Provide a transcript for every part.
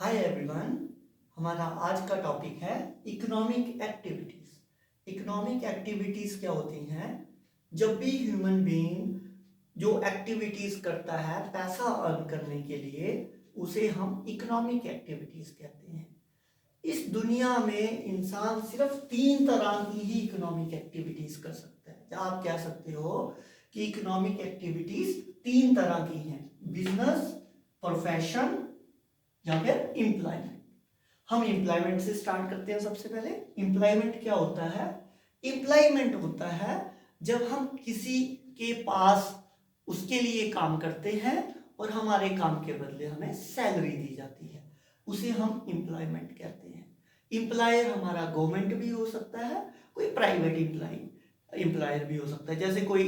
Hi everyone. हमारा आज का टॉपिक है इकोनॉमिक एक्टिविटीज। इकोनॉमिक एक्टिविटीज क्या होती हैं? जब भी ह्यूमन बीइंग जो एक्टिविटीज करता है पैसा अर्न करने के लिए, उसे हम इकोनॉमिक एक्टिविटीज कहते हैं। इस दुनिया में इंसान सिर्फ 3 तरह की ही इकोनॉमिक एक्टिविटीज कर सकता है। आप कह सकते हो कि इकोनॉमिक एक्टिविटीज 3 तरह की हैं: बिजनेस, प्रोफेशन या फिर एम्प्लॉयमेंट। हम एम्प्लॉयमेंट से स्टार्ट करते हैं। सबसे पहले एम्प्लॉयमेंट क्या होता है? एम्प्लॉयमेंट होता है जब हम किसी के पास उसके लिए काम करते हैं और हमारे काम के बदले हमें सैलरी दी जाती है, उसे हम एम्प्लॉयमेंट कहते हैं। एम्प्लॉयर हमारा गवर्नमेंट भी हो सकता है, कोई प्राइवेट एम्प्लॉयर भी हो सकता है। जैसे कोई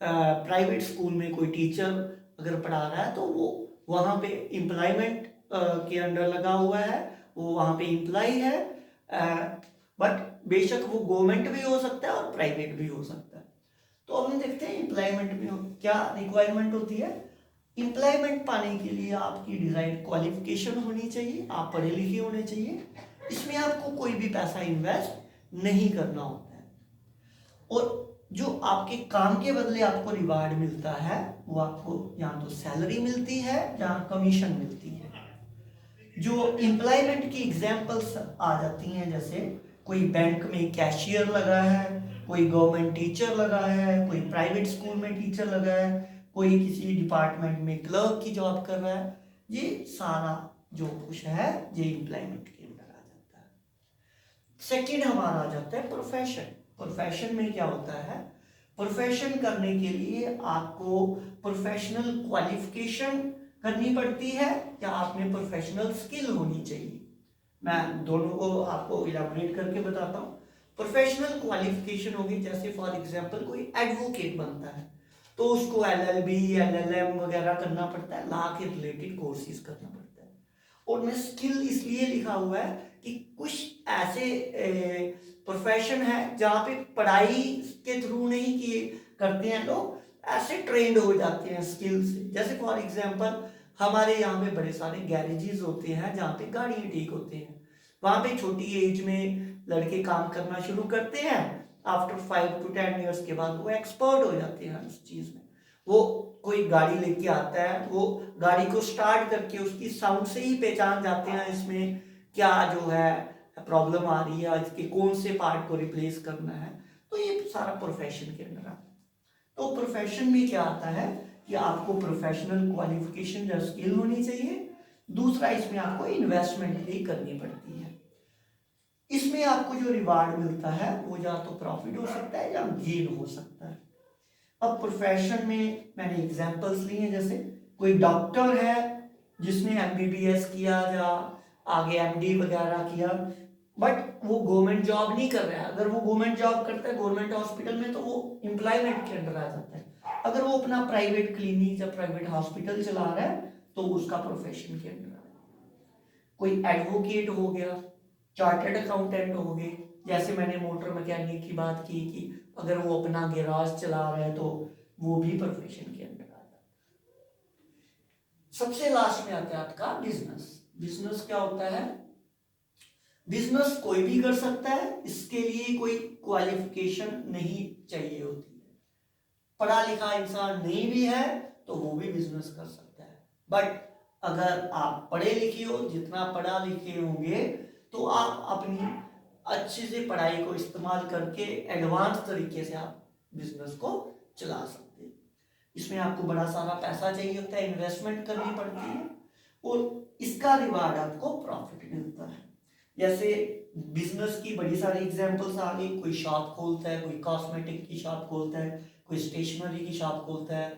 प्राइवेट स्कूल में कोई टीचर अगर पढ़ा रहा है तो वो वहाँ पे एम्प्लॉयमेंट के अंडर लगा हुआ है, वो वहाँ पे एम्प्लॉय है। बट बेशक वो गवर्नमेंट भी हो सकता है और प्राइवेट भी हो सकता है। तो अब हम देखते हैं एम्प्लॉयमेंट में क्या रिक्वायरमेंट होती है। एम्प्लॉयमेंट पाने के लिए आपकी डिजायर्ड क्वालिफिकेशन होनी चाहिए, आप पढ़े लिखे होने चाहिए। इसमें आपको कोई भी पैसा इन्वेस्ट नहीं करना होता है और जो आपके काम के बदले आपको रिवार्ड मिलता है वो आपको या तो सैलरी मिलती है या कमीशन मिलती है। जो एम्प्लॉयमेंट की एग्जांपल्स आ जाती हैं, जैसे कोई बैंक में कैशियर लगा है, कोई गवर्नमेंट टीचर लगा है, कोई प्राइवेट स्कूल में टीचर लगा है, कोई किसी डिपार्टमेंट में क्लर्क की जॉब कर रहा है। ये सारा जो कुछ है ये एम्प्लॉयमेंट के अंदर आ जाता है। सेकंड हमारा आ जाता है प्रोफेशन। प्रोफेशन में क्या होता है? प्रोफेशन करने के लिए आपको प्रोफेशनल क्वालिफिकेशन करनी पड़ती है या आप में प्रोफेशनल स्किल होनी चाहिए। मैं दोनों को आपको इलाबोरेट करके बताता हूँ। प्रोफेशनल क्वालिफिकेशन होगी, जैसे फॉर एग्जांपल कोई एडवोकेट बनता है तो उसको LLB LLM वगैरह करना पड़ता है, लॉ के रिलेटेड कोर्सेज करना पड़ता है। और में स्किल इसलिए लिखा हुआ है कि कुछ ऐसे प्रोफेशन है जहाँ पे पढ़ाई के थ्रू नहीं किए करते हैं लोग, ऐसे ट्रेंड हो जाते हैं स्किल से। जैसे फॉर एग्जांपल हमारे यहाँ पे बड़े सारे गैरेजेस होते हैं जहाँ पे गाड़ियाँ ठीक होते हैं। वहाँ पे छोटी एज में लड़के काम करना शुरू करते हैं, आफ्टर 5 to 10 ईयर्स के बाद वो एक्सपर्ट हो जाते हैं उस चीज़ में। वो कोई गाड़ी लेके आता है, वो गाड़ी को स्टार्ट करके उसकी साउंड से ही पहचान जाते हैं इसमें क्या जो है प्रॉब्लम आ रही है, इसके कौन से पार्ट को रिप्लेस करना है। तो ये सारा प्रोफेशन के अंदर आता है। तो प्रोफेशन में क्या आता है कि आपको प्रोफेशनल क्वालिफिकेशन या स्किल होनी चाहिए। दूसरा, इसमें आपको इन्वेस्टमेंट भी करनी पड़ती है। इसमें आपको जो रिवार्ड मिलता है वो या तो प्रॉफिट हो सकता है या गेन हो सकता है। अब प्रोफेशन में मैंने एग्जांपल्स ली हैं, जैसे कोई डॉक्टर है जिसने MBBS किया या आगे MD वगैरह किया, बट वो गवर्नमेंट जॉब नहीं कर रहा है। अगर वो गवर्नमेंट जॉब करता है गवर्नमेंट हॉस्पिटल में तो वो एम्प्लॉयमेंट के अंडर आ जाता है। अगर वो अपना प्राइवेट क्लिनिक या प्राइवेट हॉस्पिटल चला रहा है तो उसका प्रोफेशन के अंडर आ जाता है। कोई एडवोकेट हो गया, चार्टर्ड अकाउंटेंट हो गए, जैसे मैंने मोटर मैकेनिक की बात की कि अगर वो अपना गैराज चला रहा है तो वो भी प्रोफेशन के अंदर आ जाता है। सबसे लास्ट में आता है आपका बिजनेस। बिजनेस क्या होता है? बिजनेस कोई भी कर सकता है, इसके लिए कोई क्वालिफिकेशन नहीं चाहिए होती है। पढ़ा लिखा इंसान नहीं भी है तो वो भी बिजनेस कर सकता है। बट अगर आप पढ़े लिखे हो, जितना पढ़ा लिखे होंगे तो आप अपनी अच्छे से पढ़ाई को इस्तेमाल करके एडवांस तरीके से आप बिजनेस को चला सकते हैं। इसमें आपको बड़ा सारा पैसा चाहिए होता है, इन्वेस्टमेंट करनी पड़ती है और इसका रिवार्ड आपको प्रॉफिट मिलता है। जैसे बिजनेस की बड़ी सारी एग्जांपल्स आ गई। कोई शॉप खोलता है, कोई कॉस्मेटिक की शॉप खोलता है, कोई स्टेशनरी की शॉप खोलता है,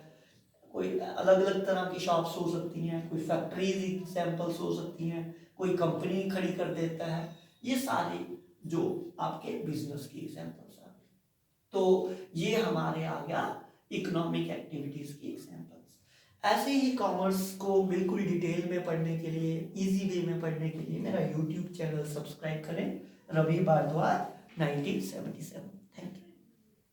कोई अलग अलग तरह की शॉप्स हो सकती हैं, कोई फैक्ट्रीज एग्जांपल्स हो सकती हैं, कोई कंपनी खड़ी कर देता है। ये सारे जो आपके बिजनेस की एग्जांपल्स आ गए। तो ये हमारे आ गया इकोनॉमिक एक्टिविटीज की एग्जांपल्स। ऐसे ही कॉमर्स को बिल्कुल डिटेल में पढ़ने के लिए, इजी वे में पढ़ने के लिए मेरा यूट्यूब चैनल सब्सक्राइब करें, रवि भारद्वाज 1977।